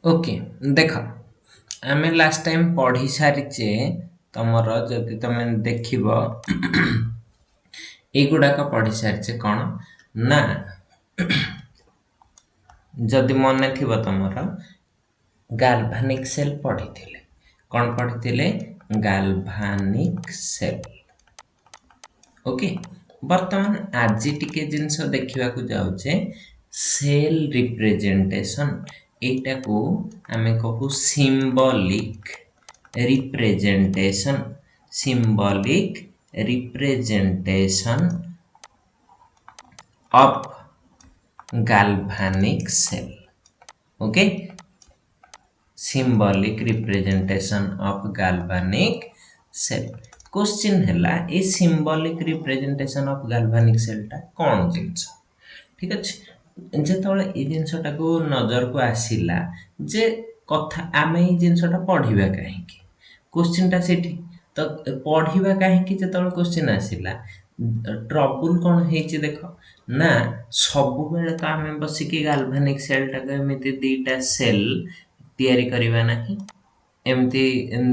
Okay देख आमे last time पढ़ी सारिचे तमर जदि तमे देखिब एगुड़ाक पढ़ी सारिचे कौन ना जदि मन थी तुमर गाल्भानिक सेल पढ़ी थिले कौन पढ़ी थिले गाल्भानिक सेल ओके वर्तमान आज टिके जिनस देखा जाऊे सेल रिप्रेजेंटेशन एटा को आमे कहू symbolic representation symbolic representation of galvanic cell okay symbolic representation of galvanic cell question हैला ए symbolic representation of galvanic cell टा कौन जिनस ठीक अच्छे जेतबेले ए जिनसटा को नजर को आसिला जे कथा आमे ए जिनसटा पढ़िबा काहेकि क्वेश्चन टा सेठी तो पढ़िबा काहेकि जेतबेले क्वेश्चन आसिला ट्रबल कौन हेची देखो ना सबु बेले तो आमे बसिकी गाल्भानिक सेल टा एमिति दीटा सेल तयारी करिवा नाही एमती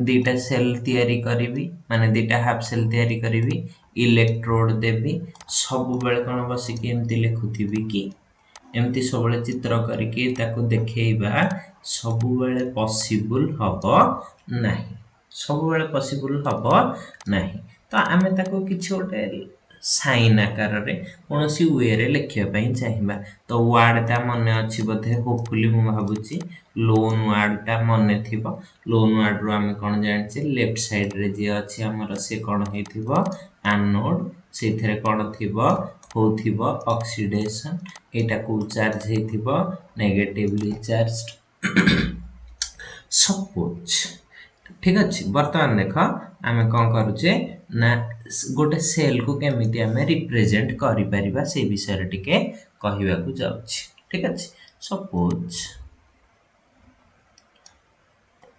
दीटा सेल तयारी करिवि माने दीटा हाफ सेल तयारी करिवि इलेक्ट्रोड देवी सबु बेले कौन बसिकी एमती लिखुथिबि कि एमती सबले चित्र करिकी ताको देखैबा सबु बेले पॉसिबल हबो नाही सबु बेले पॉसिबल हबो नाही तो आमे ताको किछि ओटे साइन आकार रे कोनोसी वे रे लिखिया पई चाहिबा तो वर्ड ता मने अछि बधे होपफुली मु भाबुची लोन वर्ड ता मने थिबो लोन वर्ड रो आमे कोन जानछि लेफ्ट साइड रे जे अछि हमर से कोन हेथिबो एनोड सेथरे कोन थिबो होथिबो ऑक्सीडेशन एटा को चार्ज हेथिबो नेगेटिवली चार्ज्ड सपोज ठीक अछि वर्तमान देख आमे कोन करूचे ना गोटे सेल को केमिति आमे रिप्रेजेंट करि परिबा से विषय रे टिके कहिबा को जाउछि ठीक अछि सपोज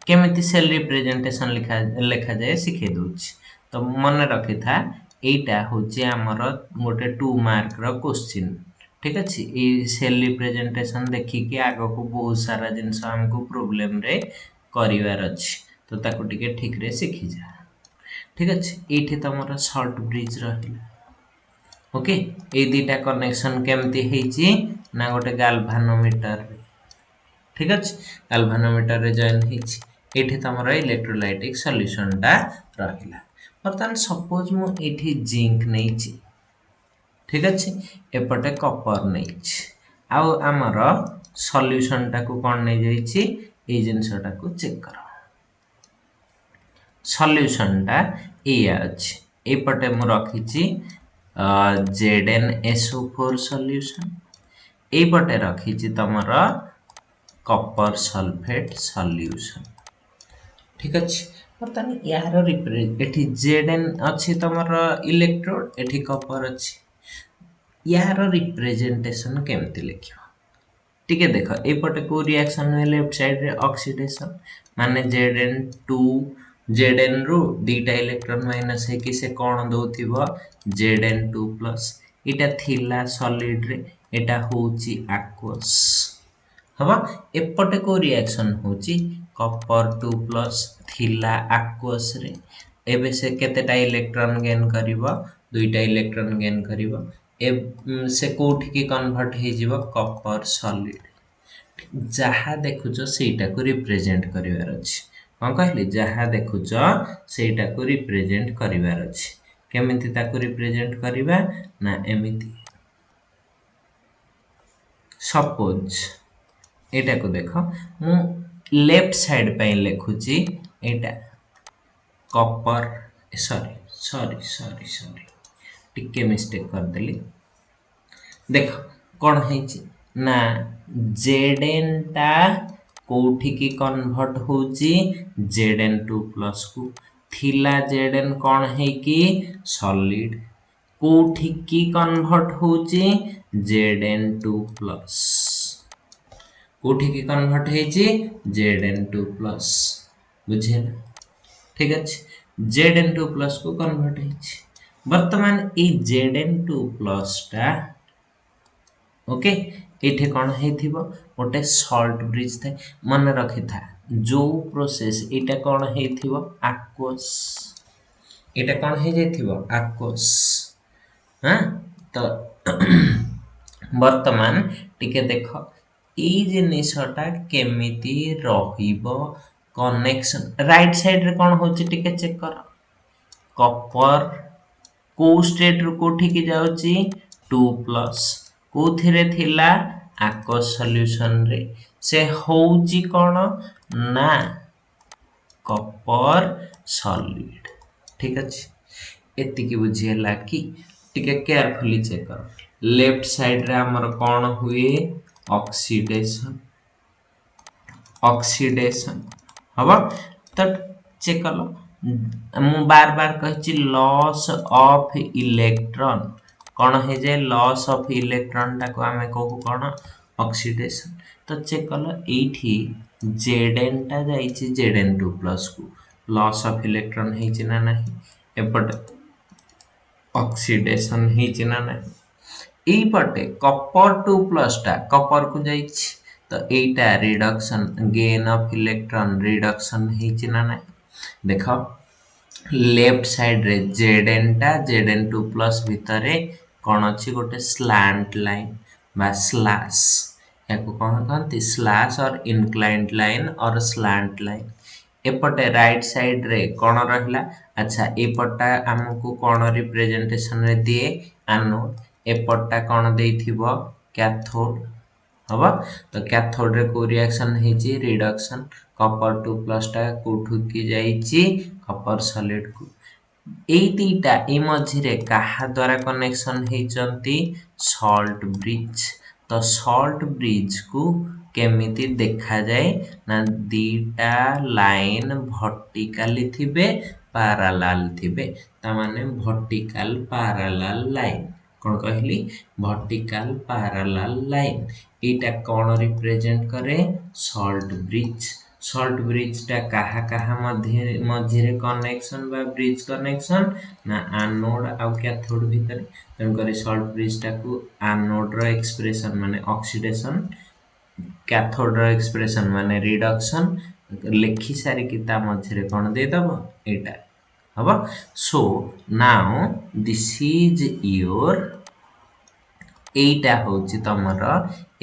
केमिति सेल रिप्रेजेंटेशन लिखा जाए सिखे दोछि तो मन रखि था एटा होचे हमर गोटे 2 मार्क रो क्वेश्चन ठीक अछि ए सेल रिप्रेजेंटेशन देखि के आगो को बहुत सारा जिंस हमको प्रॉब्लम रे करिवार अछि तो ताको टिके ठीक रे सिखि जा ठीक अछि एठी तमरा शॉर्ट ब्रिज रहिला ओके ए दीटा कनेक्शन केमती हेची ना गोटे गाल्भानोमीटर ठीक अछि गाल्भानोमीटर रे जॉइन हेची एठी तमरा इलेक्ट्रोलाइटिक सॉल्यूशन टा रहिला बर्तन सपोज मु एठी जिंक नैची ठीक अछि एपटे कॉपर नैची आ हमर सॉल्यूशन टा को कोन नै जाईची ए जिंसटा को चेक करो सॉल्यूशन टा ए अछि एपटे मु रखिची ZnSO4 सॉल्यूशन एपटे रखिची तमरा कॉपर सल्फेट सॉल्यूशन ठीक अछि बर्तन यार एठी Zn अछि तमरा इलेक्ट्रोड एठी कॉपर अछि यार रिप्रेजेंटेशन केमति लिखियो ठीक है देखो एपटे को रिएक्शन है लेफ्ट साइड रे ऑक्सीडेशन माने Zn2 Zn रो दीटा इलेक्ट्रॉन माइनस है कि से कोन दोथिबो Zn2+ एटा थिला सॉलिड रे एटा होची एक्वस हबा एपटे को रिएक्शन होची कॉपर 2+ थिला एक्वस रे एबे से केतेटा इलेक्ट्रॉन गेन करिवो दुईटा इलेक्ट्रॉन गेन करिवो ए से कोठी के कन्वर्ट हे जिवो कॉपर सॉलिड जहा देखुचो सेटा को रिप्रेजेंट करिवार अछि हम कहली जहा देखुचो सेटा को रिप्रेजेंट करिवार अछि केमिति ताको रिप्रेजेंट करिवा ना एमिति सपोज एटा को देखो मु लेफ्ट साइड पे लिखुची एटा कॉपर सॉरी टिके मिस्टेक कर देली देखो कोन हेची ना Zn ता कोठी की कन्वर्ट होची Zn2+ को थिला Zn कोन है कि सॉलिड कोठी की कन्वर्ट होची Zn2+ कोठी की कन्वर्ट हेची Zn2+ बुझे ठीक अछि Zn2+ को कन्वर्ट हेची वर्तमान ए Zn2+ टा ओके एठे कौन हेथिबो गोटे सॉल्ट ब्रिज थे मन रखि था जो प्रोसेस एटा कौन हेथिबो aqueous एटा कौन हे जाइथिबो aqueous हां तो वर्तमान टिके देख ई जिनिसटा केमिति रहिबो कनेक्शन राइट साइड रे कौन होची टिके चेक कर कॉपर को स्टेट रो कोठी की जाउची 2+ कोथिरे थिला aqueous सॉल्यूशन रे से होउची कोन ना कॉपर सॉलिड ठीक अछि एति की बुझियला कि टिके केयरफुली चेक कर लेफ्ट साइड रे हमर कोन हुए ऑक्सीडेशन हबो तो चेक कलो मु बार बार कहछि लॉस ऑफ इलेक्ट्रॉन कौन है जे लॉस ऑफ इलेक्ट्रॉन टा को हमें कहू कौन ऑक्सीडेशन तो चेक कलो एठी Zn टा जाइछि Zn2+ को लॉस ऑफ इलेक्ट्रॉन हेछि ना नहीं एपटे ऑक्सीडेशन हेछि ना नहीं एई पटे कॉपर 2+ टा कॉपर को जाइछि तो एटा reduction gain of electron reduction हेछि ना नहीं देखो लेफ्ट साइड रे Zn टा Zn2+ भितरे कोन अछि गोटे स्लैंट लाइन बा स्लैश याको कोन कहंती स्लैश और इंक्लाइंड लाइन और स्लैंट लाइन एपटे राइट साइड रे कोन रहला अच्छा एपटा हमकु कोन रिप्रेजेंटेशन रे दिए एनोड एपटा कोन देइथिबो कैथोड हबा तो कैथोड रे को रिएक्शन हेची रिडक्शन कॉपर 2+ टा कोठु की जाईची कॉपर सॉलिड को एई तीटा ए मझिरे काहा द्वारा कनेक्शन हेचंती सॉल्ट ब्रिज तो सॉल्ट ब्रिज को केमिति देखा जाए ना दीटा लाइन वर्टिकली थिबे पैरेलल थिबे ता माने वर्टिकल पैरेलल लाइन कोन कहली वर्टिकल पैरेलल लाइन एटा कोन रिप्रेजेंट करे सॉल्ट ब्रिज टा काहा मझिरे कनेक्शन बा ब्रिज कनेक्शन ना एनोड आ कैथोड भीतर तन करे सॉल्ट ब्रिज टा को एनोड रो एक्सप्रेशन माने ऑक्सीडेशन कैथोड रो एक्सप्रेशन माने रिडक्शन लिखि सारी किता मझिरे कोन दे दबो एटा हबो so now this is your एटा होची तमर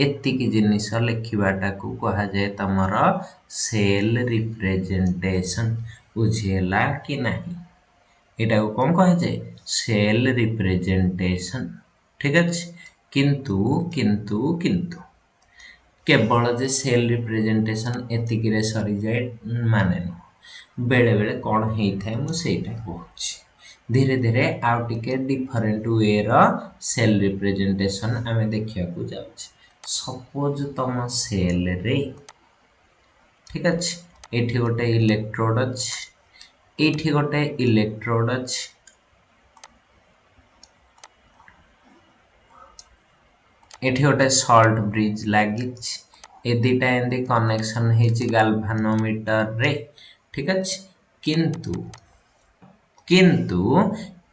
एतिकी जिनिस लिखिबाटा को कहा जाए तमर सेल रिप्रेजेंटेशन बुझेला कि नहीं एटा को कोन कहा जाए सेल रिप्रेजेंटेशन ठीक अछि किंतु केवल जे सेल रिप्रेजेंटेशन एतिकी रे सरी जाए माने बेले बेले कोन हेई थाए मु सेटा कहूची धीरे धीरे आउ टिके डिफरेंट वे रो सेल रिप्रेजेंटेशन हमें देखिया को जाउछ सपोज तम सेल रे ठीक अछि एठी गोटे इलेक्ट्रोड अछि एठी गोटे इलेक्ट्रोड अछि एठी गोटे सॉल्ट ब्रिज लागिछ ए दिटा एंदी कनेक्शन हेची गैल्वानोमीटर रे ठीक अछि किंतु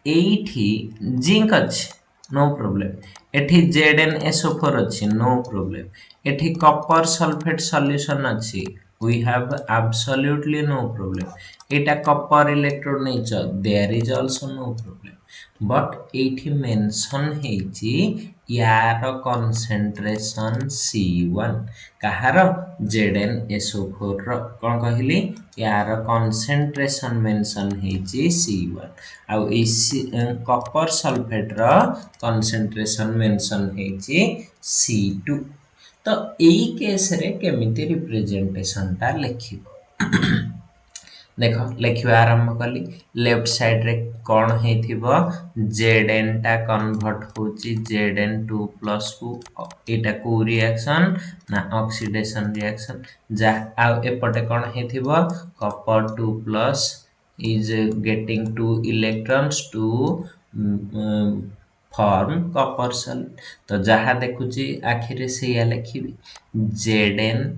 एठी जिंक अछि नो प्रॉब्लम एठी ZnSO4 अछि नो प्रॉब्लम एठी कॉपर सल्फेट सॉल्यूशन अछि we have absolutely no problem एटा कॉपर इलेक्ट्रोड नेच there is also no problem but एठी मेंशन हेची यार कंसंट्रेशन C1 कहार ZnSO4 रो कोन कहली यार कंसंट्रेशन मेंशन हेची C1 आ कॉपर सल्फेट रो कंसंट्रेशन मेंशन हेची C2 तो एई केस रे केमिति रिप्रेजेंटेशन ता लिखिबो देखो लिखिबा आरंभ कली लेफ्ट साइड रे कोन हेथिबो Zn टा कन्वर्ट होची Zn2+ को एटा को रिएक्शन ना ऑक्सीडेशन रिएक्शन जा आ एपटे कोन हेथिबो copper 2+ is getting 2 electrons to form copper solid तो जहा देखुची आखिरे से या लिखिबी Zn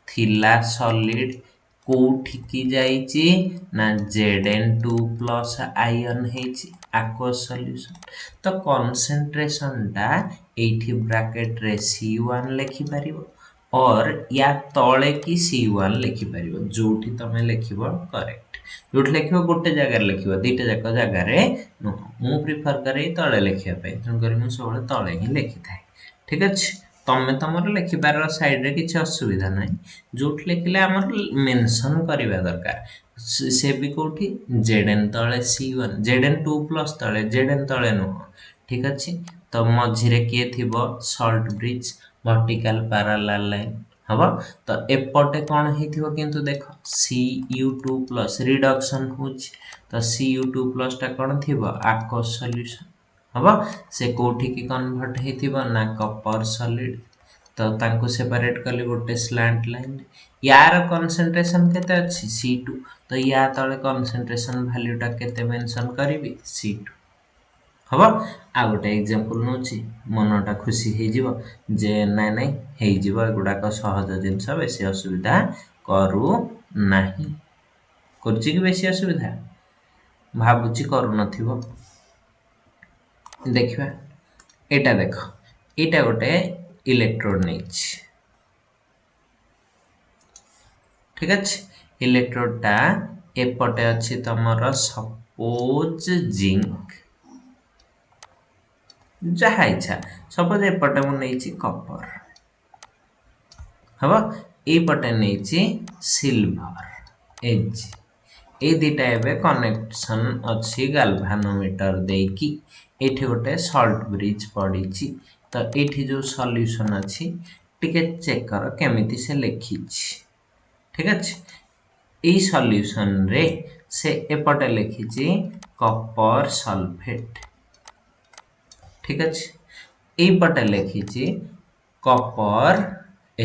थिला सॉलिड कोठी की जाईची ना Zn2+ आयन हेची aqueous सॉल्यूशन तो कंसंट्रेशन टा एठी ब्रैकेट रे C1 लिखि परिबो और या तळे की C1 लिखि परिबो जोठी तमे लिखिबो करेक्ट जोठी लिखिबो गोटे जगह लिखिबो दीटा जाक जगह रे नो मु प्रिफर करे तळे लिखिया पे जन करी मु सबले तळे ही लिखि थाए ठीक अछि तमे तमर लिखिबार साइड रे किछ असुविधा नै जोठी लिखिले हमर मेंशन करिबा दरकार से भी कोठी Zn तळे C1 Zn2 प्लस तळे Zn तळे नो ठीक अछि तो मझिरे किए थिबो salt bridge vertical parallel line हबो तो एपटे कोन हेथिबो किंतु देखो Cu2 प्लस रिडक्शन होछ तो Cu2 प्लस टा कोन थिबो aqueous सॉल्यूशन हबो से कोठी की कन्वर्ट हेथिबो ना कॉपर सॉलिड तो तांको सेपरेट कले गोटे स्लैंट लाइन यार कंसंट्रेशन केते अछि C2 तो या तळे कंसंट्रेशन वैल्यू टा केते मेंशन करिवि C2 हबो आ गोटे एग्जांपल नोची मनटा खुशी हे जिवो जे नै नै हे जिवो गुडा को सहज जिंस बेसी असुविधा करू नाही करछि कि बेसी असुविधा भाबुची करू नथिबो देखिबा एटा देखो एटा गोटे इलेक्ट्रोड नेछ ठीक अछि इलेक्ट्रोड टा एपटे अछि तमरो सपोज जिंक जहा इच्छा सपोज एपटे मु नेछि कॉपर हबो ए पटे नेछि सिल्वर एज ए दिटा एबे कनेक्शन अछि गैल्वानोमीटर देकी एठी गोटे सॉल्ट ब्रिज पडिछि तो एठी जो सॉल्यूशन अछि टिके चेक कर केमिति से लिखिछि ठीक अछि ए सॉल्यूशन रे से एपटे लिखिछि कॉपर सल्फेट ठीक अछि ए पटे लिखिछि कॉपर ए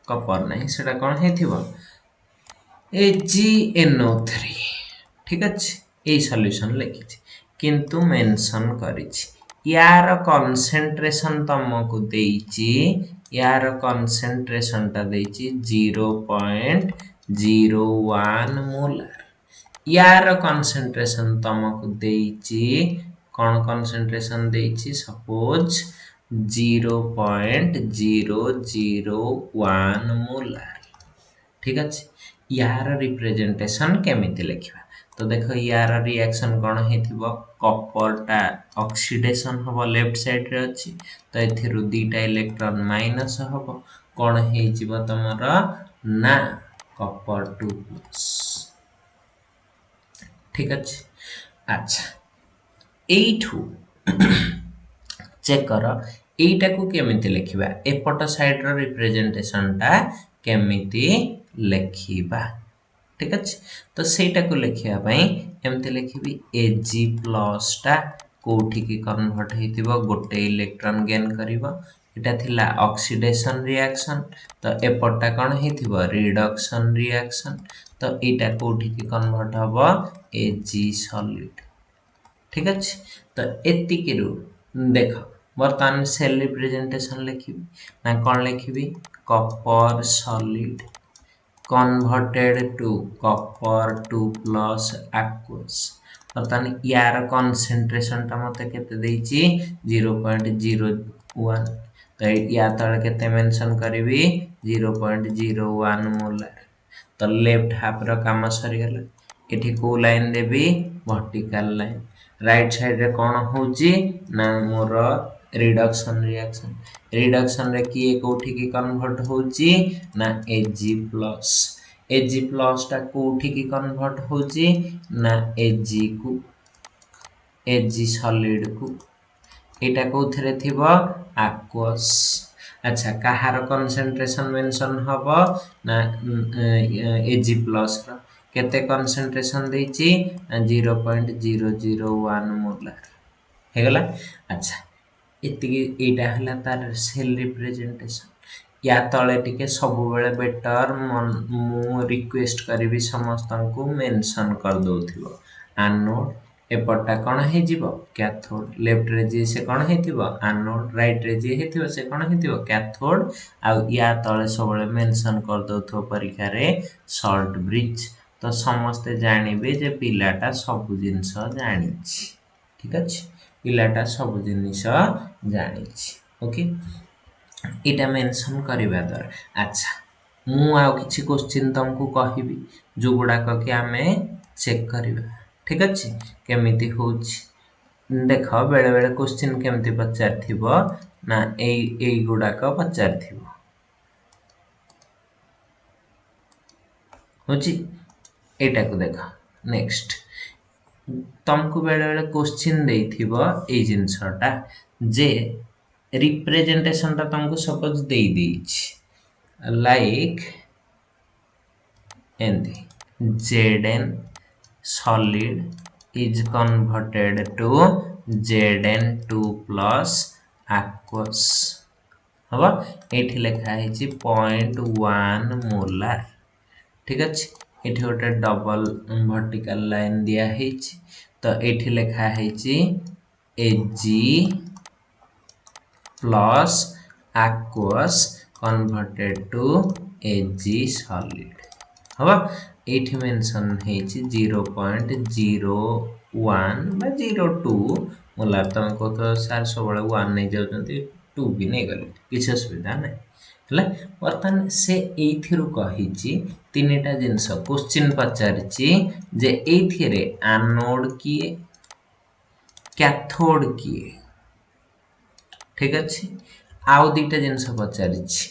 कॉपर नहीं सेटा कोन हेथिबो AgNO3 ठीक अछि ए सॉल्यूशन लिखिछि किंतु मेंशन करिछि यार कंसंट्रेशन तमको देइछि यार कंसंट्रेशन ता देइछि 0.01 मोलर यार कंसंट्रेशन तमको देइछि कोन कंसंट्रेशन देइछि सपोज 0.001 मोलर ठीक अछि यार रिप्रेजेंटेशन केमिति लिखिबा तो देखो यार रिएक्शन कोन हेथिबो कॉपर टा ऑक्सीडेशन होबो लेफ्ट साइड रे अछि तो एथिरु दीटा इलेक्ट्रॉन माइनस होबो कोन हे जिवो तमरा ना कॉपर 2+ ठीक अछि अच्छा एठू चेक कर एटा को केमिति लिखिबा एपट साइड रो रिप्रेजेंटेशन टा केमिति लिखिबा ठीक अछि तो सेटा को लिखिया पई एमते लिखिबी Ag+ टा कोठी की कन्वर्ट हेतिबो गोटे इलेक्ट्रॉन गेन करिवो एटा थिला ऑक्सीडेशन रिएक्शन तो एपटा कोन हेतिबो रिडक्शन रिएक्शन तो एटा कोठी की कन्वर्ट हबो Ag सॉलिड ठीक अछि तो एति के रु देखो वर्तमान सेल रिप्रेजेंटेशन लिखिबी ना कोन लिखिबी copper solid converted to copper 2+ aqueous वर्तमान यार कंसंट्रेशन ता मते केते देइछि 0.01 तो या तळे केते मेंशन करबी 0.01 मोलर तो लेफ्ट हाफ रो काम सरी गेल एठी को लाइन देबी वर्टिकल लाइन राइट साइड रे कोन होउची ना मोर रिडक्शन रिएक्शन रे की कोठी की कन्वर्ट होउची ना Ag+ टा कोठी की कन्वर्ट होउची ना Ag को Ag सॉलिड को एटा कोथरे थिबो aqueous अच्छा कहार कंसंट्रेशन मेंशन हबो ना Ag+ रो केते कंसंट्रेशन देइछि 0.001 मोलर हे गला अच्छा इति एटा हला तार सेल रिप्रेजेंटेशन या तळे टिके सब बेले बेटर मु रिक्वेस्ट करबी समस्त को मेंशन कर दोथिबो एनोड एपटा कोन हे जिवो कैथोड लेफ्ट रे जे से कोन हेतिबो एनोड राइट रे जे हेतिबो से कोन हेतिबो कैथोड आ या तळे सब बेले मेंशन कर दोथो परीक्षा रे सॉल्ट ब्रिज तो समस्त जानिबे जे पिलाटा सब जिंस जानिछि ठीक अच्छे पिलाटा सब जिनिस जानी ओके इटा मेंशन करबा द्वारा अच्छा मु आउ किछि क्वेश्चन तुमको कहबी जो गुडाक कि आमे चेक करबा ठीक अच्छे केमिति होछि देख बेले बेले क्वेश्चन केमिति पचारथिबो ना एई गुडाक पचारथिबो होछि एटा को देख नेक्स्ट तुमको बेले बेले क्वेश्चन देथिबो ए जिंसटा जे रिप्रेजेंटेशन ता तुमको सपोज दे देछि लाइक एंदी Zn solid is converted to Zn2 plus aqueous हबा एठी लिखा है 0.1 मोलार ठीक अछि एठी गोटे डबल वर्टिकल लाइन दिया है तो एठी लिखा है Ag plus aqueous converted to Ag solid हबा एठी मेंशन है 0.01 बा 02 मोलार तुमको तो सार सब 1 नहीं जाउछंती 2 भी नहीं गले किछ असुविधा नहीं हला वर्तन से एथिरु कहिछि तीनटा जिंस क्वेश्चन पचारछि जे एथिरे एनोड किए कैथोड किए ठीक अछि आउ दीटा जिंस पचारछि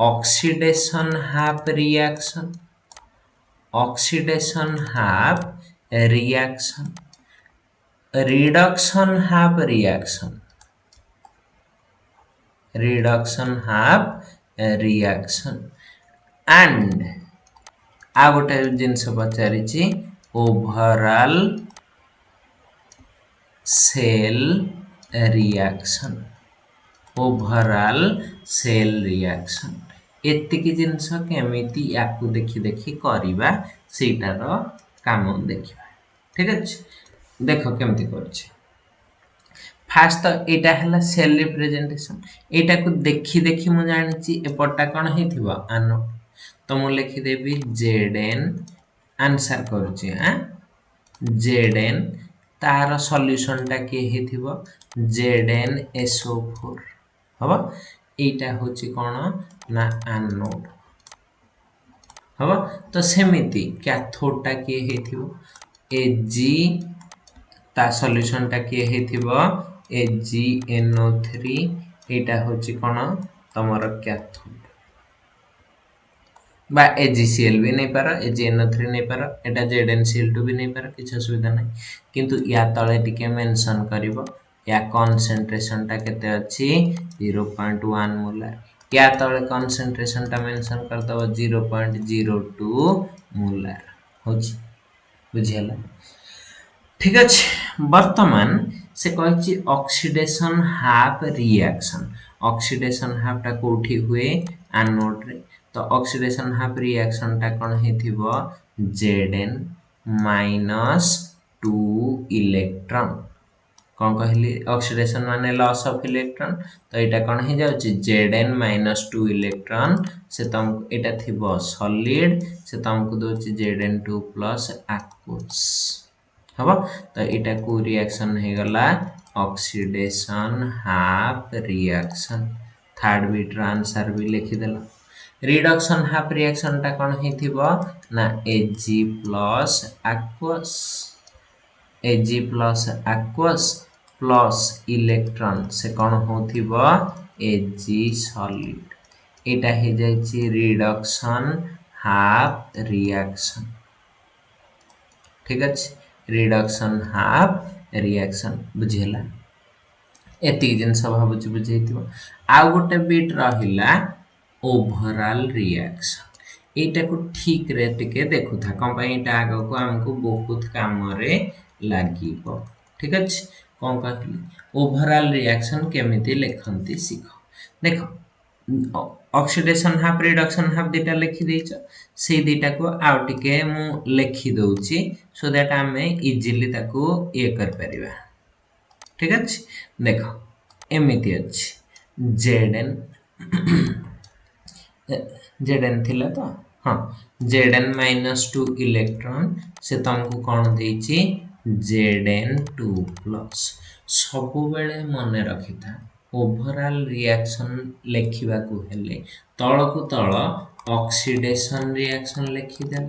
oxidation half reaction oxidation half reaction reduction half reaction and आ गोटे जिनस पचारिछि ओवरऑल सेल रिएक्शन एतिकी जिनस केमिति याकू देखि देखि करिबा सेटार काम देखिबा ठीक अछि देखो केमिति करछि फास्ट तो एटा हला सेल रिप्रेजेंटेशन एटा को देखि देखि मु जानिछि एपटा कोन हेथिबो एनोड तो मु लिखि देबी Zn आंसर करछि Zn तार सॉल्यूशन ता के हेथिबो ZnSO4 हबा एटा होछि कोन ना एनोड हबा तो सेमिति कैथोड ता के हेथिबो Ag ता सॉल्यूशन ता के हेथिबो AgNO3 एटा होछि कोन तमरो कैथोड बा AgCl भी नहीं पार AgNO3 नहीं पार एटा ZnCl2 भी नहीं पार किछ असुविधा नहीं किंतु या तळे टिके मेंशन करिवो या कंसंट्रेशन ता केते अछि 0.1 मोलार या तळे कंसंट्रेशन ता मेंशन करतबो 0.02 मोलार होछि बुझियला ठीक अछि वर्तमान से कहछि ऑक्सीडेशन हाफ टा कोठी हुए एनोड रे तो ऑक्सीडेशन हाफ रिएक्शन ता कोन हेथिबो Zn -2 इलेक्ट्रॉन कोन कहली ऑक्सीडेशन माने लॉस ऑफ इलेक्ट्रॉन तो एटा कोन हे जाउची Zn -2 इलेक्ट्रॉन से तुम एटा थिबो सॉलिड से तुमको दोची Zn2 प्लस aqueous हबा तो एटा को रिएक्शन हे गला oxidation half reaction third bit answer भी लिखि देला रिडक्शन हाफ रिएक्शन ता कोन हेथिबो ना Ag plus aqueous इलेक्ट्रॉन से कोन होथिबो Ag solid एटा हे जायछि रिडक्शन हाफ रिएक्शन ठीक अछि रिडक्शन हाफ रिएक्शन बुझियला एति जिन सब भाबुची बुझैतिबो आ गोटे बीट रहिला ओवरऑल रिएक्शन एटा को ठीक रे टिके देखु था कम पई एटा आगो को हमको बहुत काम रे लागिबो ठीक अछि कोन कहली ओवरऑल रिएक्शन केमिति लेखंती सिखो देखो oxidation half reduction half data लिखि देछ से डेटा को आउ टिके मु लिखि दउची सो दैट हमें इजीली ताको ये कर परिबा ठीक अछि देखो एमिति अछि Zn थिला तो हां Zn -2 इलेक्ट्रॉन से तुमको कोन देछि Zn2+ सब बेले मन रखी था ओवरऑल रिएक्शन लिखा हेले तल को तल ऑक्सीडेशन रिएक्शन लिखिदे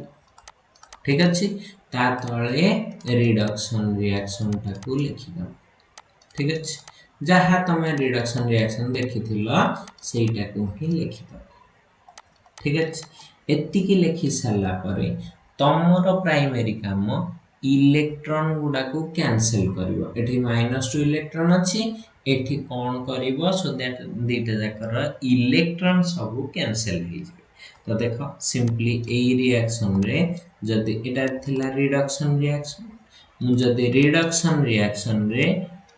ठीक अच्छे ता तले रिडक्शन रिएक्शन टाको लिखिद ठीक अच्छे जहाँ तुम रिडक्शन रिएक्शन देखी सेटा को ही लिखिद ठीक अच्छे एतिकी लिखि सारा पर तमर प्राइमरी काम इलेक्ट्रॉन गुडा को कैंसिल करिवो एठी -2 इलेक्ट्रॉन अछि एठी कोन करिवो सो दैट दीटा जाकर इलेक्ट्रॉन सब कैंसिल हो जाए तो देखो सिंपली ए रिएक्शन रे जदि एटा थिला रिडक्शन रिएक्शन मु जदि रिडक्शन रिएक्शन रे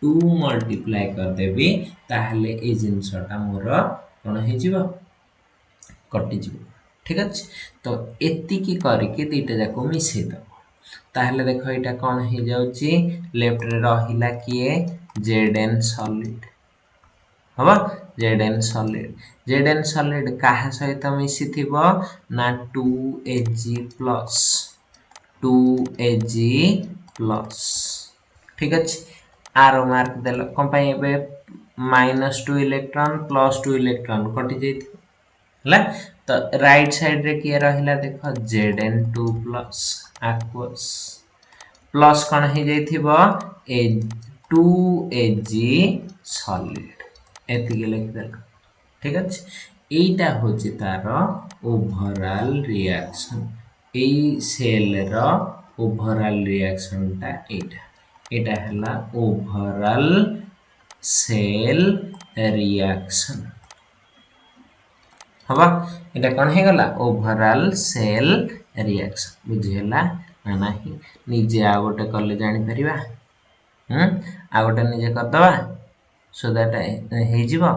2 मल्टीप्लाई कर देबी ताहले ए जिंसटा मोर कोन हे जिवो कटि जिवो ठीक अछि तो एतिकी करके दीटा जाको मिसै दो ताहले देखो एटा कोन हे जाउची लेफ्ट रे रहिला किए Zn सॉलिड हबा Zn सॉलिड काहा सहित मिसी थिबो ना 2Ag+ 2Ag+ ठीक अछि आरो मार्क देल कोन पई एबे -2 इलेक्ट्रॉन +2 इलेक्ट्रॉन कटि जैथि हला तो राइट साइड रे किए रहिला देखो Zn2+ aqueous प्लस कौन हो जाइथिबो ए 2Ag सॉलिड एतिके लिख देल ठीक अछि एटा होची तार ओवरऑल रिएक्शन ए सेल रो ओवरऑल रिएक्शन ता एटा हला ओवरऑल सेल रिएक्शन हबा एटा कोन हे गला ओवरऑल सेल रिएक्शन बुझियला ना नाही निजे आ गोटे कले जानि परिबा आ गोटे निजे कर दबा सो दैट हे जिवो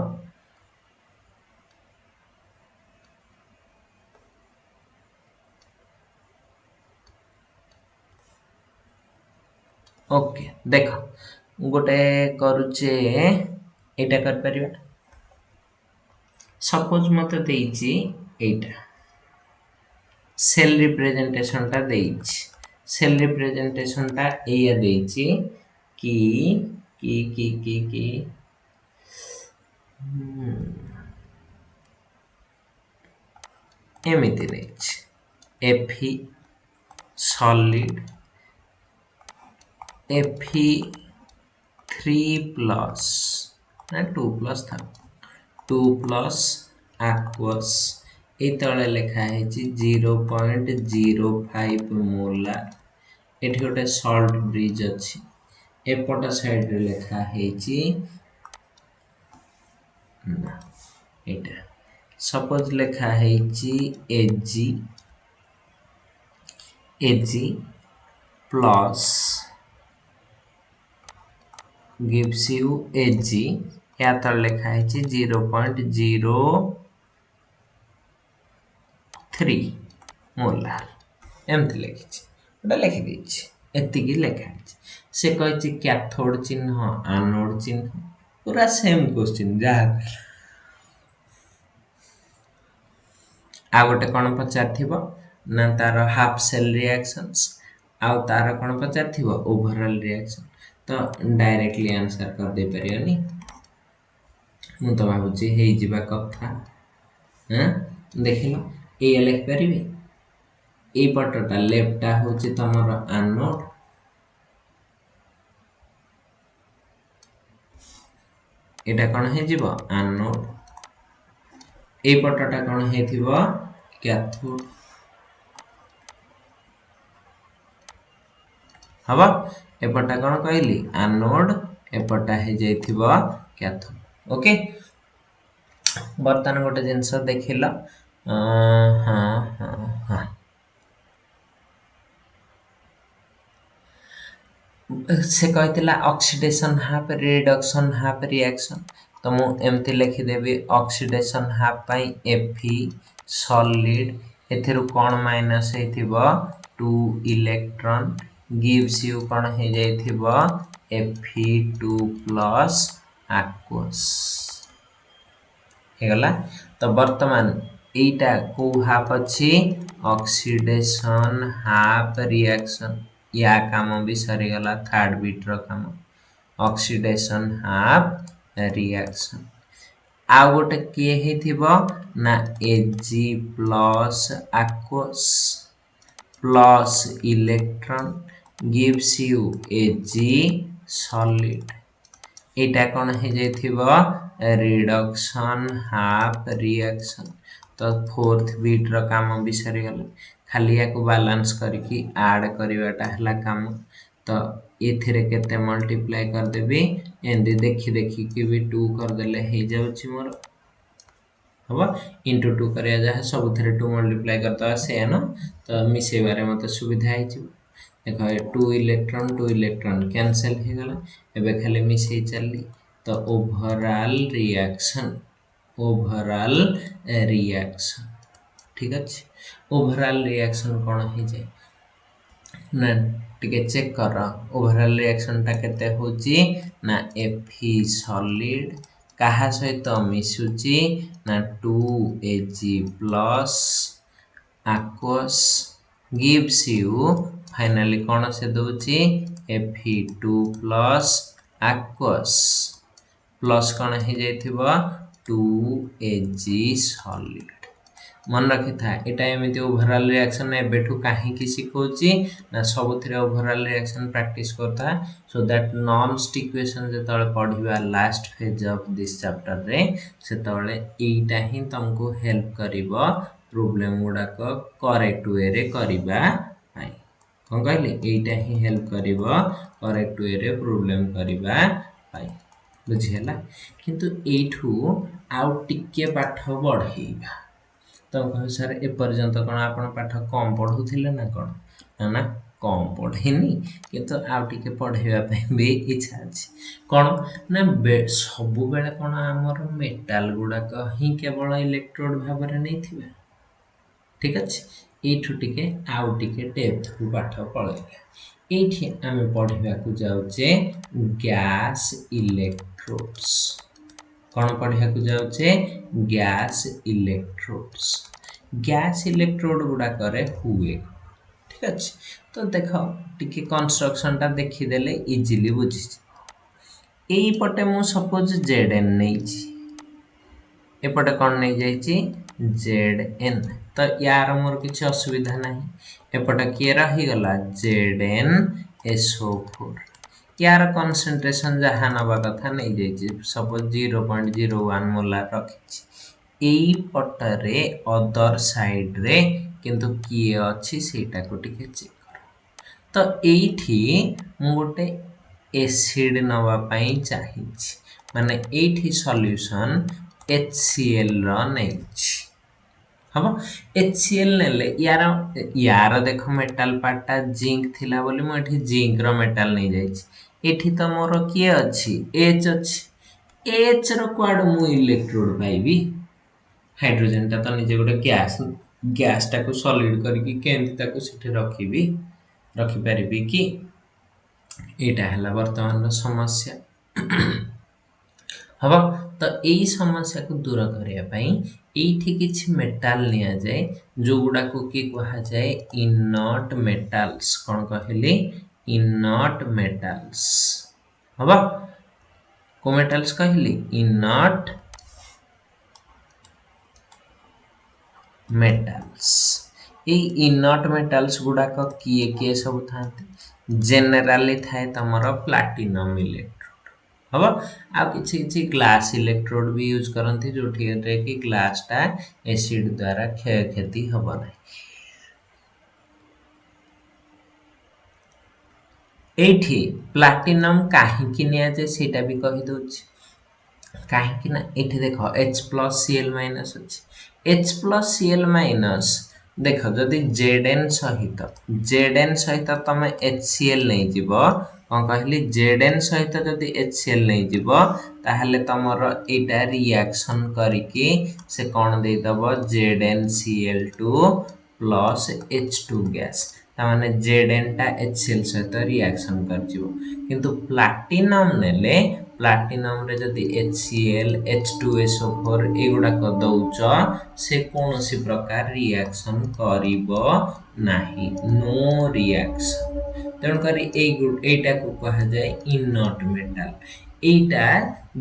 ओके देखो गोटे करूचे एटा कर परिबा सपोज मते देइची एटा सेल रिप्रेजेंटेशन ता देइची सेल रिप्रेजेंटेशन ता एया देइची की एमिति देइची Fe सॉलिड Fe3+ ना 2+ था 2+ aqueous ए तळे लिखा है 0.05 मोलार एठी गोटे सॉल्ट ब्रिज अछि एपट साइड रे लिखा है एटा सपोज लिखा है Ag plus gives you Ag या तर लिखा है 0.03 मोलार एमती लिखी गोटे लिखि देछि एतिकी लिखा है से कहि कैथोड चिन्ह एनोड चिन्ह पूरा सेम क्वेश्चन जहा आ गोटे कोन पचारथिबो ना तार हाफ सेल रिएक्शंस आ तार कोन पचारथिबो ओवरऑल रिएक्शन तो डायरेक्टली आंसर कर दे परियोनी मु तो भाबुची हे जिबा कथा देखिलो ए लिख परिबे ए पटटा लेफ्टटा होची तमरो एनोड एटा कोन हे जिवो एनोड ए पटटा कोन हे थिबो कैथोड हबा एपटा कोन कहली एनोड एपटा हे जाइथिबो कैथोड ओके बर्तन गोटे जिंस देखिला हां से कहतिला oxidation half reduction half reaction तो मु एमती लिखि देबी ऑक्सीडेशन हाफ पई Fe सॉलिड एथिरु कोन माइनस हेथिबो 2 इलेक्ट्रॉन gives you कोन हे जाइथिबो Fe2+ aqueous हेगला तो वर्तमान एटा को हाफ अछि ऑक्सीडेशन हाफ रिएक्शन या काम भी सरी गला थर्ड बीट रो काम ऑक्सीडेशन हाफ रिएक्शन आउ गोटे किए ही थिबो ना Ag plus aqueous plus electron gives you Ag solid एटा कौन हो जाइथिबो रिडक्शन हाफ रिएक्शन तो फोर्थ बीट रो काम भी सरी गला खाली या को बैलेंस करके ऐड करवाटा हला काम तो एथिरे केते मल्टीप्लाई कर देबी एंदी देखि देखि कि भी 2 कर देले हे जाउची मोर हबो इनटू 2 करिया जा सब थरे 2 मल्टीप्लाई करता से न तो मिसे बारे मते सुविधा है छी देखो 2 इलेक्ट्रॉन कैंसिल हो गला एबे खाली मिसे चली तो ओवरऑल रिएक्शन ठीक अछि ओवरऑल रिएक्शन कोन हे जाय ना टिके चेक कर ओवरऑल रिएक्शन टा केते होची ना Fe सॉलिड कहा सहित मिसुची ना 2Ag plus aqueous gives you finally कौन से दोची Fe2 प्लस aqueous प्लस कौन ही जाइथिबो 2Ag solid मन रखि था एटा एमिति ओवरऑल रिएक्शन ए बेठू काहे की सिखोची ना सब थरे ओवरऑल रिएक्शन प्रैक्टिस करता सो दैट नॉन इक्वेशन जे तळे पढिबा last phase of this chapter रे से तळे एटा ही तुमको हेल्प करिवो प्रॉब्लम गुडा को करेक्ट वे रे करिबा पाई कोन कहली एटा ही हेल्प करिवो करेक्ट वे रे प्रॉब्लम करिबा पाई बुझियला किंतु एठू आउ टिके पाठ बढ़ेबा तो कह सर ए पर्यंत कोन आपण पाठ कम पढुथिले ना कोन ना कम पढेनी किंतु आउ टिके पढेबा पे बे इच्छा अछि कोन ना सब बेले कोन हमर मेटल गुडा कहीं केवल इलेक्ट्रोड भाबरे नै थिबा ठीक अछि एठू टिके आउ टिके डेप्थ को पाठ पळेला एठी आमे पढिबा को जाउचे गैस इलेक्ट्रोड्स कौन पढ़िया को जाउचे गैस इलेक्ट्रोड गुडा करे हुए ठीक अछि तो देखो टिके कंस्ट्रक्शन ता देखि देले इजीली बुझि एई पटे मु सपोज Zn नै छी ए पटे कोन नै जाई छी Zn तो यार मोर किछ असुविधा नाही ए पटे के रही गला ZnSO4 यार कंसंट्रेशन जहां नबा कथा नै जाई सपोज 0.01 मोलार रखिछि एई पटरे अदर साइड रे किंतु किए अछि सेटा को टिके चेक कर तो एठी मु गोटे एसिड नबा पई चाहिछि माने एठी सॉल्यूशन HCl रो नै छी हबो HCl नेले यार देखो मेटल पार्टा जिंक थिला बोली म एठी जिंक रो मेटल नै जाई छी एठी त मोर किए अछि H अछि H रो क्वाड मु इलेक्ट्रोड पाइबी हाइड्रोजन ता तो निजे गोटे गैस टा को सॉलिड करके केंति ताको सिथे रखिबी रखि परिबी कि एटा हला वर्तमान रो समस्या हबो तो एई समस्या को दूर करिया पई एठी किछ मेटल लिया जाय जो गुडा को की कहा जाय इनर्ट मेटल्स कोन कहली इनर्ट मेटल्स हबो को मेटल्स कहली इनर्ट मेटल्स ए इनर्ट मेटल्स गुडा को किए सब थाते जनरली थाए तमरो प्लैटिनम इलेक्ट्रोड हबो आ किछि ग्लास इलेक्ट्रोड भी यूज करंती जोठी रे कि ग्लास टा एसिड द्वारा क्षति हबो नै एठी प्लैटिनम काहे कि निया जे सेटा भी कहि दोछि काहे कि ना एठी देखो H+Cl- अछि H+Cl- देखो जदि Zn सहित तमे HCl नै जिवो कोन कहली Zn सहित जदि HCl नै जिवो ताहले तमरो एटा रिएक्शन करिके से कोन दे दबो ZnCl2 प्लस H2 गैस ता माने Zn टा HCl सहित रिएक्शन कर जिवो किंतु प्लैटिनम नेले प्लैटिनम रे जदि HCl H2SO4 एगुडा क दउच से कोनोसी प्रकार रिएक्शन करिवो नाही नो रिएक्शन तेणुकर एटा को कहा जाए इनर्ट मेटाल। एटा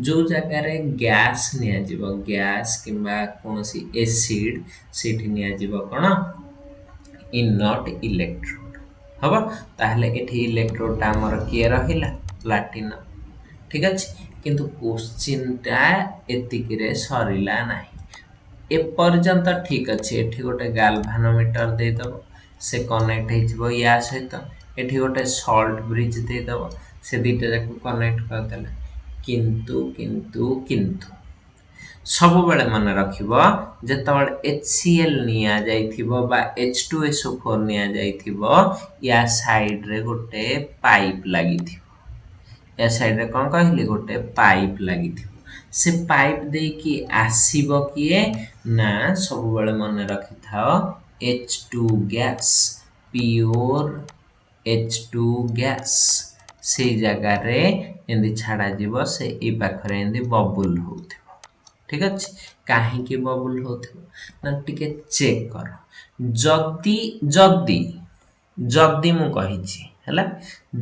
जो जगह रे गैस निया जीवो गैस किंबा कोनोसी एसिड सेठी निया जीवो कोन इनर्ट इलेक्ट्रोड हबो ताहले एठी इलेक्ट्रोड ता हमर किए रहिला प्लैटिनम ठीक अछि किंतु क्वेश्चन ता एतिक रे सरिला नाही ए पर्यंत ठीक अछि एठी गोटे गाल्वानोमीटर दे दबो से कनेक्ट हेजिवो या सहित एठी गोटे सॉल्ट ब्रिज दे दबो से दीटा जाक कनेक्ट कर देला किंतु सब बेले मन रखिबो जेतबेले HCl निया जाइथिबो बा H2SO4 निया जाइथिबो या साइड रे गोटे पाइप लागिथिबो या साइड रे कोन कहली गोटे पाइप लागिथिबो से पाइप दे कि आसीबो किए ना सब बेले मन रखि थाओ H2 gas pure H2 gas से जगह रे एंदी छाड़ा जीवो से ए पाखरे एंदी बबल होथिबो ठीक अछि काहे कि बबल होथिबो ना टिके चेक कर जदी मु कहिछि हला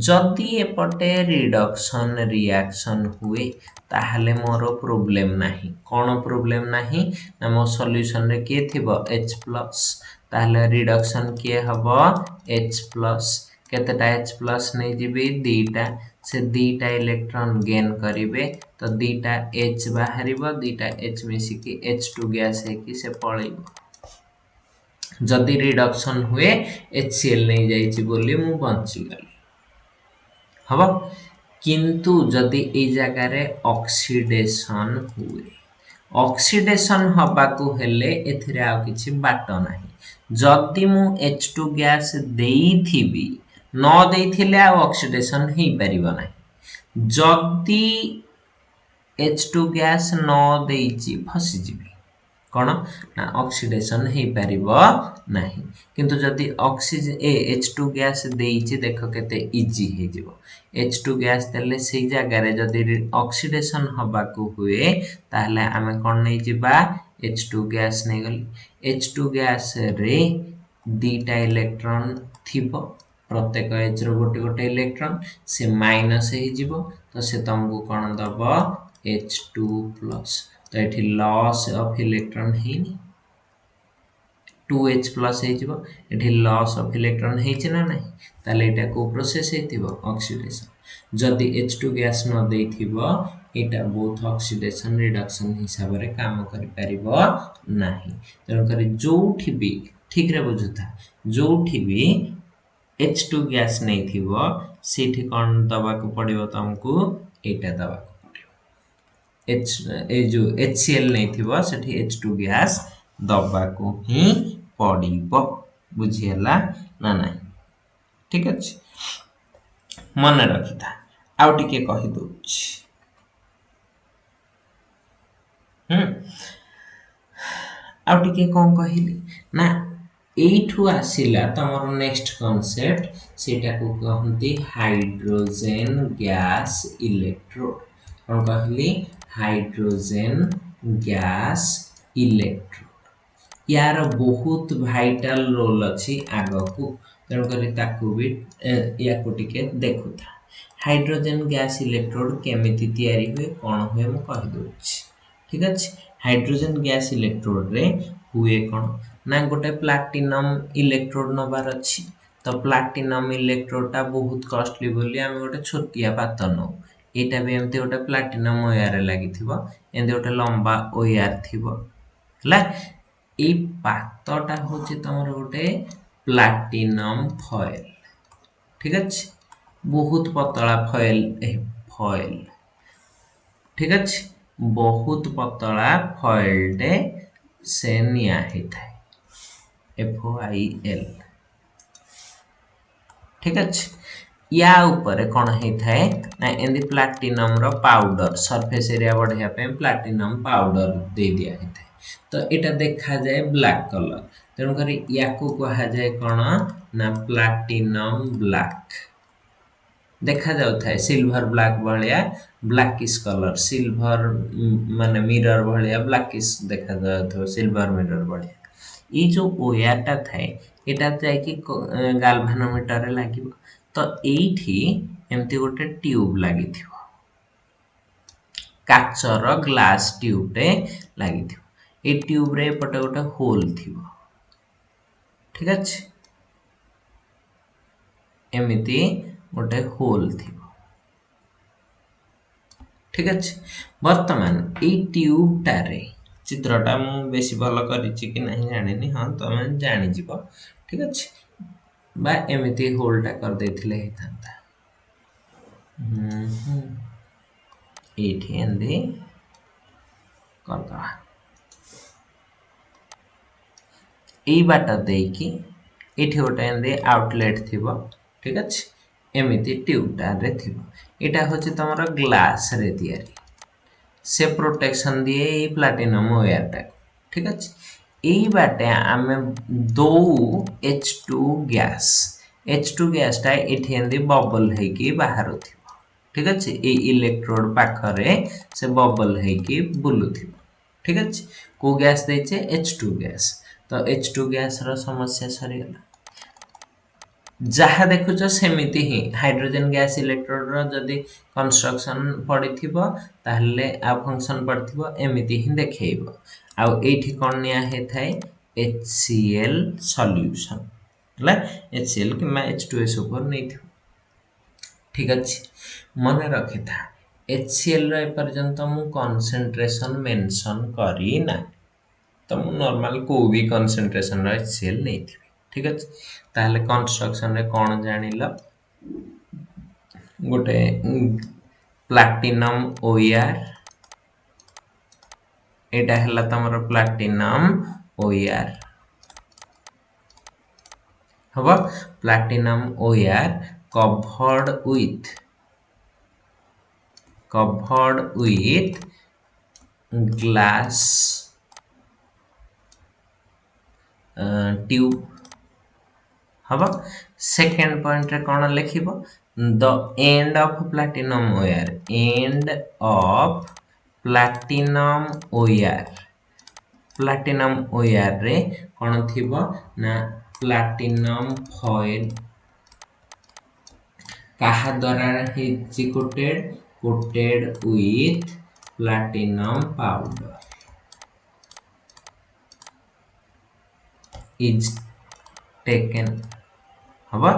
जदी एपटे रिडक्शन रिएक्शन हुए ताहले मोर प्रॉब्लम नाही कोन प्रॉब्लम नाही ना मो सॉल्यूशन रे के थिबो H+ ताहले रिडक्शन के हबो H+ केतेटा H+ नै जिबे दीटा से दीटा इलेक्ट्रॉन गेन करिवे तो दीटा H बाहरिबो दीटा H मिसी कि H2 गैस है कि से पळैबो जदी रिडक्शन हुए HCl नै जाइछि बोली मु बंची गली हबो किंतु जदी ए जगह रे ऑक्सीडेशन हुए ऑक्सीडेशन हबा को हेले एथिरे आ किछि बाट नाही जदी मु H2 गैस देइथिबी न देइथिले आ ऑक्सीडेशन हेइ परिबो नाही जदी H2 गैस न देइछि फसी जिबी कोन ना ऑक्सीडेशन हेइ परिबो नाही किंतु जदी ऑक्सीजन H2 गैस देइछि देखो केते इजी हे जिवो H2 गैस देले सेही जगह रे जदी ऑक्सीडेशन हबा को हुए ताहले आमे कोन नै जिबा H2 गैस नै गली H2 गैस रे दीटा इलेक्ट्रॉन थिबो प्रत्येक H रो गोटे गोटे इलेक्ट्रॉन से माइनस हे जिवो तो से तुमको कोन दबो H2+ तो एठी लॉस ऑफ इलेक्ट्रॉन हेनी 2H+ हे जिवो एठी लॉस ऑफ इलेक्ट्रॉन हेछि ना नै ताले एटा को प्रोसेस हेतिबो ऑक्सीडेशन जदी H2 गैस न देइथिबो एटा बोथ ऑक्सीडेशन रिडक्शन हिसाब रे काम करि परिबो नाही तेनु करी जोठी भी ठीक रे बुझुथा जोठी भी H2 गैस नै थिबो सेठी कोन दबा को पड़िबो तुमको एटा दबा को पड़िबो H ए जो HCl नै थिबो सेठी H2 गैस दबा को ही पड़िबो बुझियला ना नै ठीक अछि मन रखिता आउ टिके कहि दोछि आउ टिके कोन कहिली ना एठू आसिला तमरो नेक्स्ट कांसेप्ट सेटा को कहंती हाइड्रोजन गैस इलेक्ट्रोड कोन कहली हाइड्रोजन गैस इलेक्ट्रोड यार बहुत वाइटल रोल अछि आगो को तेनु करी ताकू भी या को टिके देखुता हाइड्रोजन गैस इलेक्ट्रोड केमिति तयारी हुए कोन हुए म कहि दोछि ठीक अछि हाइड्रोजन गैस इलेक्ट्रोड रे हुए कोन ना गोटे प्लैटिनम इलेक्ट्रोड नबार अछि तो प्लैटिनम इलेक्ट्रोड ता बहुत कॉस्टली बोली हम गोटे छोटिया पात न एटा भी एमते गोटे प्लैटिनम वायर लागि थिबो एंदे गोटे लंबा वायर थिबो हला ए पातटा होछि तमर गोटे प्लैटिनम फॉयल ठीक अछि बहुत पतला फॉयल ठीक अछि बहुत पतला फॉयल डे से निया हेथाय FOIL ठीक अछि या ऊपर कोन हेथाय ना एंदी प्लैटिनम रो पाउडर सरफेस एरिया बढ़िया पे प्लैटिनम पाउडर दे दिया हेथाय तो एटा देखा जाय ब्लैक कलर तेनु करी या को कहा जाय कोन ना प्लैटिनम ब्लैक देखा जाउ थाय सिल्वर ब्लैक भलिया ब्लैकिश कलर सिल्वर माने मिरर भलिया ब्लैकिश देखा जाउ थो सिल्वर मिरर भलिया ई जो ओयाटा थाय एटा जाय कि गाल्वानोमीटर रे लागिबो तो एठी एमती गोटे ट्यूब लगी काचर ग्लास ट्यूबटे लगी ए ट्यूब रे एपटे गोटे होल थिबो ठीक अच्छे एमिति गोटे होल थिबो ठीक अच्छे वर्तमान ए ट्यूब टारे चित्रटा मु बेसी भल करिछि कि नहीं जानिनी हां तमे जानि जिवो ठीक अच्छे बा एमिति होलटा कर देथिले हेतांता एठी एंदी करदा एई बाटा देकी एठी गोटे एंदी आउटलेट थिबो ठीक अच्छे एमिति ट्यूबटा रे थिबो एटा होछि तमरा ग्लास रे दियारी से प्रोटेक्शन दिए ए प्लैटिनम वायरटा ठीक अच्छे एई बाटे आमे दो H2 गैस H2 गैस टा एठी एंदी बबल हेकी बाहर थिबो ठीक अच्छे ए इलेक्ट्रोड पाखरे से बबल हेकी बुलु थिबो ठीक अच्छे को गैस देचे H2 गैस तो H2 गैस रो समस्या सरी गला जहाँ देखुच सेमिति ही हाइड्रोजन गैस इलेक्ट्रोड रो जदी कंस्ट्रक्शन पड़िथिबो ताहले आ फंक्शन पड़िथिबो एमिति ही देखैबो आ एठी कोन निया हे थाए HCl सॉल्यूशन हला HCl कि H2S ऊपर नै थिबो ठीक अछि मने रखि था HCl रो पर्यंत मु कंसंट्रेशन मेंशन करी ना तो मु नॉर्मल को भी कंसंट्रेशन रो HCl नै थि ठीक अछि ताहले कंस्ट्रक्शन रे कोन जानिला गोटे प्लैटिनम OR एटा हला तमरो प्लैटिनम OR हबो platinum OR covered with glass tube हबो सेकंड पॉइंट रे कोन लिखिबो the end of platinum OR रे कोन थिबो ना प्लैटिनम फॉयल कहा द्वारा हे coated with platinum powder is taken हबा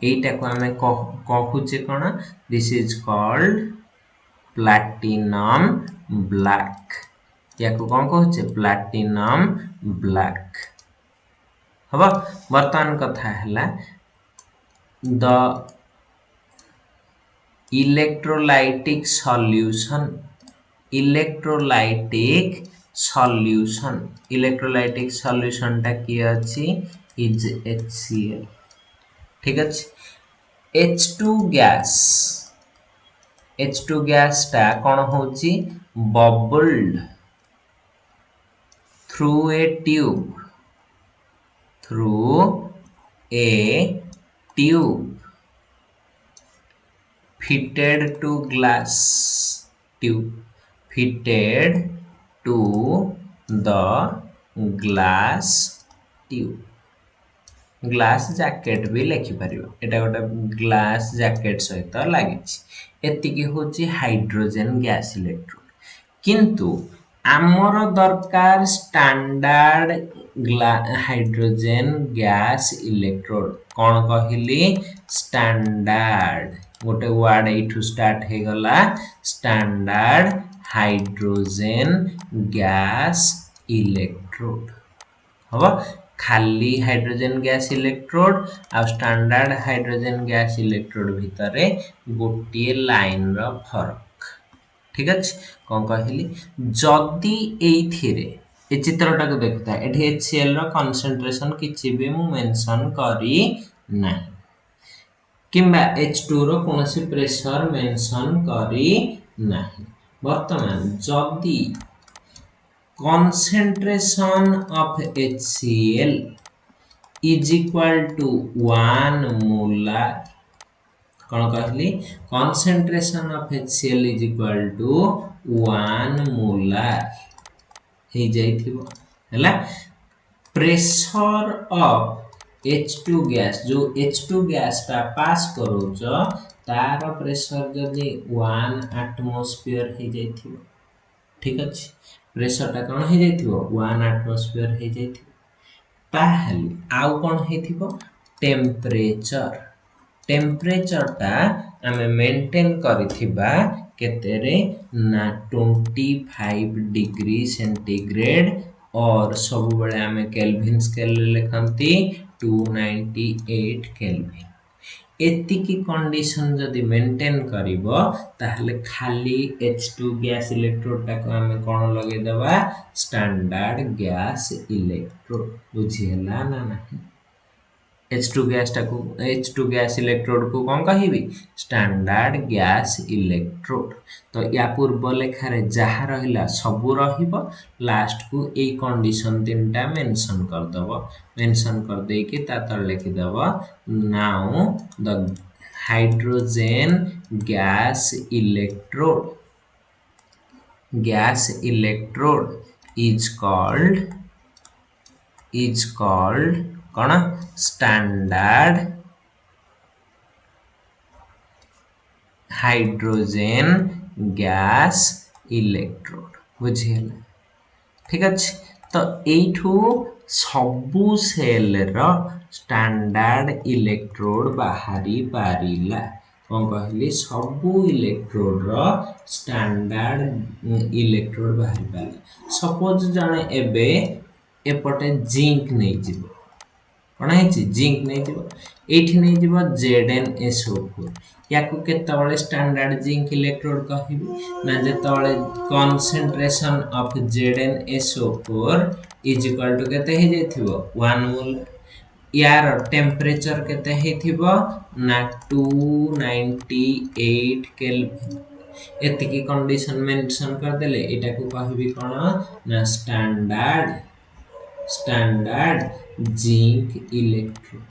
एटा को हमें कहूचे कोन this is called platinum black या को कोन कहूचे प्लैटिनम ब्लैक हबा वर्तमान कथा हला द इलेक्ट्रोलाइटिक सॉल्यूशन टा की अछि इज HCl ठीक अछि H2 गैस टा कोन होची bubbled through a tube fitted to glass the glass tube glass jacket भी लिखि परिबो एटा गोटा ग्लास जैकेट सहित लागिछि एतिकी होची हाइड्रोजन गैस इलेक्ट्रोड किंतु आमर दरकार स्टैंडर्ड हाइड्रोजन गैस इलेक्ट्रोड कोन कहिली स्टैंडर्ड गोटे वर्ड एठू स्टार्ट हे गला स्टैंडर्ड हाइड्रोजन गैस इलेक्ट्रोड हबो खाली हाइड्रोजन गैस इलेक्ट्रोड आ स्टैंडर्ड हाइड्रोजन गैस इलेक्ट्रोड भितरे गोटिए लाइन रो फरक ठीक अछि कोन कहिली जदी एथिरे ए चित्रटा को देखता एठी HCl रो कंसंट्रेशन किछि भी मु मेंशन करी नै किंबा H2 रो कोनोसी प्रेशर मेंशन करी नै वर्तमान जदी concentration of HCl is equal to 1 molar कोन कहली concentration of HCl is equal to 1 molar हे जाइथिबो हला pressure of H2 गैस जो H2 गैस टा पास करूच तार प्रेशर जदि 1 एटमॉस्फेयर हो जाइथिबो ठीक अछि प्रेशर टा कोन हो जाइथिबो 1 एटमॉस्फेयर हो जाइथिबो ताहले आउ कोन हेथिबो टेम्परेचर टा आमे मेंटेन करिथिबा केतेरे ना 25 डिग्री सेंटीग्रेड और सब बेले आमे केल्विन स्केल लेखंती 298 केल्विन एतिकी कंडीशन जदि मेंटेन करिवो ताहले खाली H2 गैस इलेक्ट्रोड टाको आमे कोन लगे देबा स्टैंडर्ड गैस इलेक्ट्रोड बुझियला ना नहीं H2 गैस इलेक्ट्रोड को कौन कहिबी स्टैंडर्ड गैस इलेक्ट्रोड तो या पूर्व लेखारे जहा रहिला सबु रहिबो लास्ट को ए कंडीशन तीनटा मेंशन कर दबो मेंशन कर दे के ता तर लिखि दबो now the hydrogen gas electrode is called कौन स्टैंडर्ड हाइड्रोजन गैस इलेक्ट्रोड बुझियला ठीक अछि तो एठू सबु सेल रो स्टैंडर्ड इलेक्ट्रोड बाहरी पारिला कोन कहली सबु इलेक्ट्रोड रो स्टैंडर्ड इलेक्ट्रोड बाहरी पारिला सपोज जने एबे एपटे जिंक नै जिवो कोन हेछि जिंक नै जिवो एठी नै जिवो ZnSO4 याकू केतबळे स्टैंडर्ड जिंक इलेक्ट्रोड कहिबी ना जेतबळे concentration of ZnSO4 is equal to केते हे जैथिबो 1 मोल यार टेम्परेचर केते हेथिबो ना 298 केल्विन एतिकी कंडीशन मेंशन कर देले एटा को कहबी कोन ना स्टैंडर्ड जिंक इलेक्ट्रोड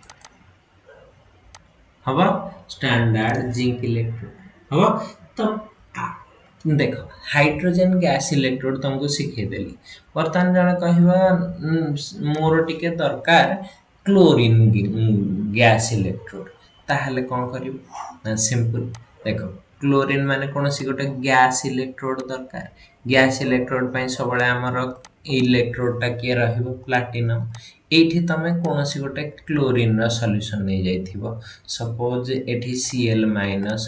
हवा स्टैंडर्ड जिंक इलेक्ट्रोड हवा तो देखो हाइड्रोजन गैस इलेक्ट्रोड तुमको सिखे देली वर्तमान जने कहबा मोर टिके दरकार क्लोरीन गैस इलेक्ट्रोड ताहले कोन करिव ना सिंपल देखो क्लोरीन माने कोनसी गोटे गैस इलेक्ट्रोड दरकार गैस इलेक्ट्रोड पई सबले हमर इलेक्ट्रोड टा के रहिबो प्लैटिनम एठी तमे कोनसी गोटे क्लोरीन रा सॉल्यूशन नै जाइथिबो सपोज एठी Cl-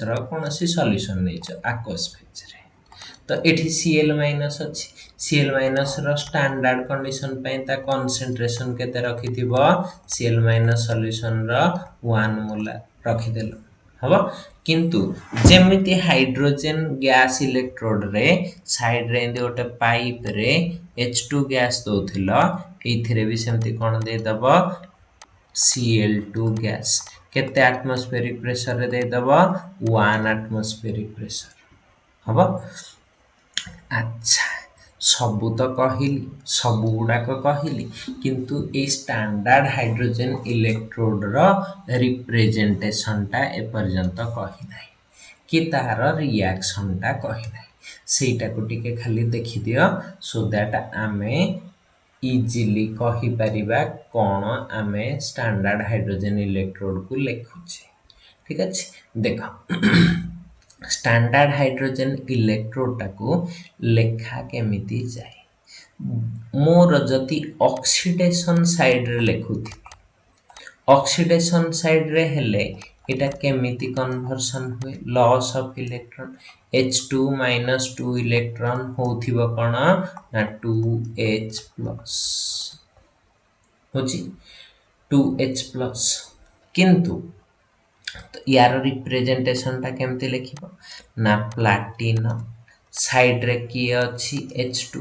रा कोनसी सॉल्यूशन नै छ aqueous phase रे तो एठी Cl- अछि Cl- रा स्टैंडर्ड कंडीशन पई ता कंसंट्रेशन केते रखिथिबो Cl- सॉल्यूशन रा 1 मोल रखि देलो हबो किंतु जेमिति हाइड्रोजन गैस इलेक्ट्रोड रे साइड रे एंदी गोटे पाइप रे H2 गैस दोथिलो एथिरे भी सेमति कोन दे दबो Cl2 गैस केते एटमॉस्फेरिक प्रेशर रे दे दबो 1 एटमॉस्फेरिक प्रेशर हबो अच्छा सबु तो कहिली सबु गुडा को कहिली किंतु a standard hydrogen electrode row representation ता ए पर्यंत कहि नै कि तार रिएक्शन ता कहि नै सेटा को टिके खाली देखि दियो सो दैट आमे इजीली कहि परिबा कोन आमे स्टैंडर्ड हाइड्रोजन इलेक्ट्रोड को लेखुचे ठीक अछि देखो स्टैंडर्ड हाइड्रोजन इलेक्ट्रोड टाको लेखा केमिति जाय मोर जति ऑक्सीडेशन साइड रे लेखुथि ऑक्सीडेशन साइड रे हेले एटा केमिति कन्वर्सन हुए loss of electron H2 - 2 electron होथिबो कोन ना 2H+ होची 2H+ किंतु तो यार रिप्रेजेंटेशन ता केमते लिखिबो ना प्लैटिनम साइड रे की अछि H2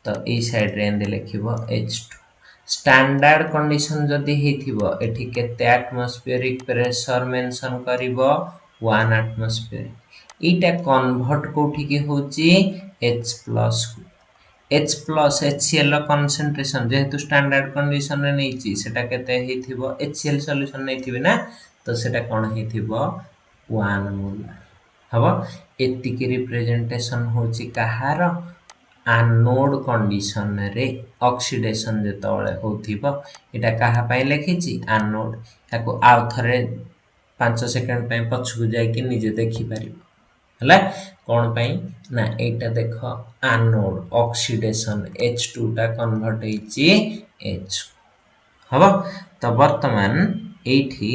तो ए साइड रे एंदे लिखिबो H2 स्टैंडर्ड कंडीशन जदी हेथिबो एठी केते एटमॉस्फेरिक प्रेशर मेंशन करिवो 1 एटमॉस्फेयर इटा कन्वर्ट कोठी के होची H+ H+ HCl कंसंट्रेशन जेहेतु स्टैंडर्ड कंडीशन रे नैची सेटा केते हेथिबो HCl सॉल्यूशन नैथिबे ना तो सेटा कोन हेथिबो 1 मोल हबो एतिकी रिप्रेजेंटेशन होची कहार एनोड कंडीशन रे ऑक्सीडेशन जेतबळे होथिबो एटा कहा पय लिखिछि एनोड ताको आउ थरे 5 सेकंड पय पछकु जाय कि निजे देखि परिबो हला कोन पय ना एटा देखो एनोड ऑक्सीडेशन H2 टा कन्वर्ट हेछि H हबो तो वर्तमान एठी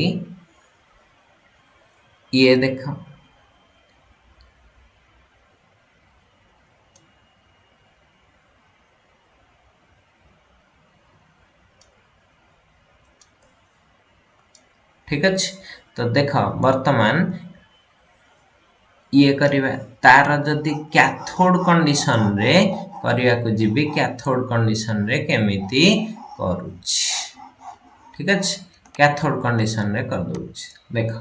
ये देखो ठीक अछि तो देखो वर्तमान ये करिबा तार जदि कैथोड कंडीशन रे करिया को जिबि कैथोड कंडीशन रे केमिति करूछि ठीक अछि कैथोड कंडीशन रे कर दोछि देखो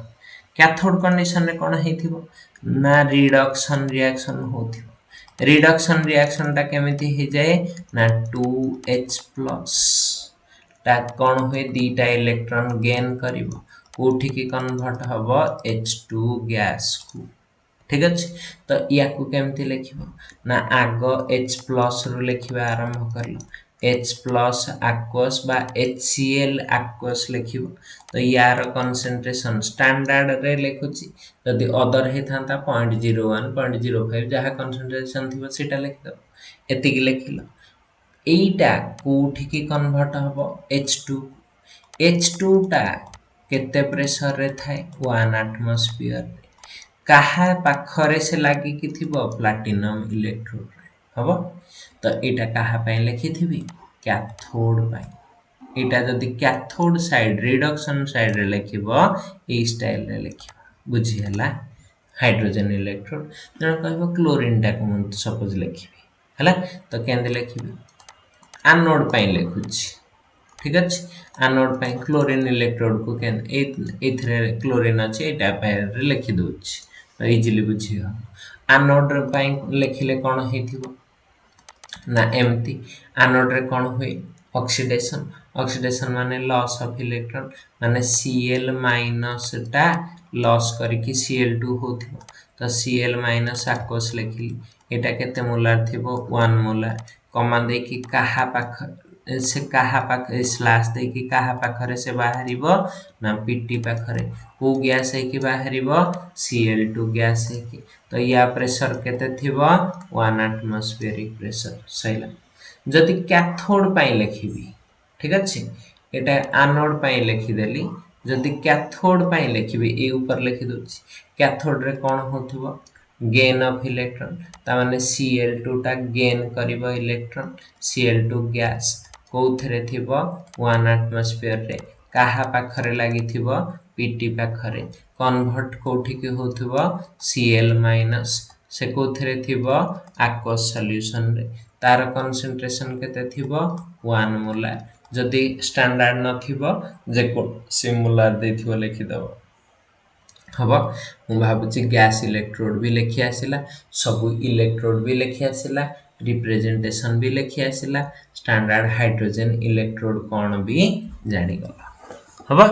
कैथोड कंडीशन रे कोन हेथिबो ना रिडक्शन रिएक्शन होथिबो रिडक्शन रिएक्शन ता केमिति हे जाय ना 2H+ ता कोन होय दीटा इलेक्ट्रॉन गेन करिवो कोठी की कन्वर्ट हबो H2 गैस को ठीक अछि तो या को केमति लिखिबो ना आगो H+ रु लिखिबा आरंभ करलो H+ aqueous बा HCl aqueous लिखिबो तो यार कंसंट्रेशन स्टैंडर्ड रे लिखुछि यदि अदर हे थांता 0.01 0.05 जहा कंसंट्रेशन थिबो सेटा लिख दो एति की लिखिलो एटा कोठी की कन्वर्ट हबो H2 टा केते प्रेशर रे थाए 1 एटमॉस्फेयर काहा पाखरे से लागी कि थिबो प्लैटिनम इलेक्ट्रोड रे हबो तो एटा काहा पय लिखिथिबी कैथोड पय एटा जदि कैथोड साइड रिडक्शन साइड रे लिखिबो ए स्टाइल रे लिखिबो बुझी हला हाइड्रोजन इलेक्ट्रोड जण कहबो क्लोरीन टा को सपोज लिखिबी हला तो केंदे लिखिबी एनोड पय लिखुछि ठीक अछि एनोड पय क्लोरीन इलेक्ट्रोड को केन एथरे क्लोरीन अछि एटा पय लिखि दोछि तो इजीली बुझियो एनोड पय लिखिले कोन हेथिबो ना एम्प्टी एनोड रे कोन होय ऑक्सीडेशन माने लॉस ऑफ इलेक्ट्रॉन माने Cl- टा लॉस करिकि Cl2 होथिबो तो Cl- aqueous लिखिली एटा केते मोलार थिबो 1 मोलार कमा दे कि काहा पाख से काहा पाख स्लैश दे कि काहा पाखरे से बाहरिबो ना पीटी पाखरे को गैस है कि बाहरिबो Cl2 गैस है कि तो या प्रेशर केते थिबो 1 एटमॉस्फेरिक प्रेशर सैला जदि कैथोड पय लिखिबी ठीक अछि एटा एनोड पय लिखि देली जदि कैथोड पय लिखिबी ए ऊपर लिखि दोछि कैथोड रे कोन होथिबो गेन ऑफ इलेक्ट्रॉन ता माने Cl2 टा गेन करिवो इलेक्ट्रॉन Cl2 गैस कोथरे थिबो 1 एटमॉस्फेयर रे काहा पाखरे लागि थिबो पीटी पाखरे कन्वर्ट कोठी के होथिबो Cl- से कोथरे थिबो aqueous सॉल्यूशन रे तार कंसंट्रेशन केते थिबो 1 मोलार जदि स्टैंडर्ड न थिबो जे को सिमुलर देथिबो लिखि दबो हबो मु भाबुची गैस इलेक्ट्रोड भी लिखि आसिला सब इलेक्ट्रोड भी लिखि आसिला रिप्रेजेंटेशन भी लिखि आसिला स्टैंडर्ड हाइड्रोजन इलेक्ट्रोड कोन भी जानि गला हबो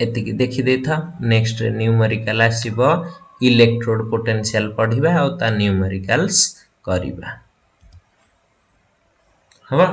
एति की देखि देथा नेक्स्ट न्यूमेरिकल आसीबो इलेक्ट्रोड पोटेंशियल पढिबा और ता न्यूमेरिकल्स करिबा हबो।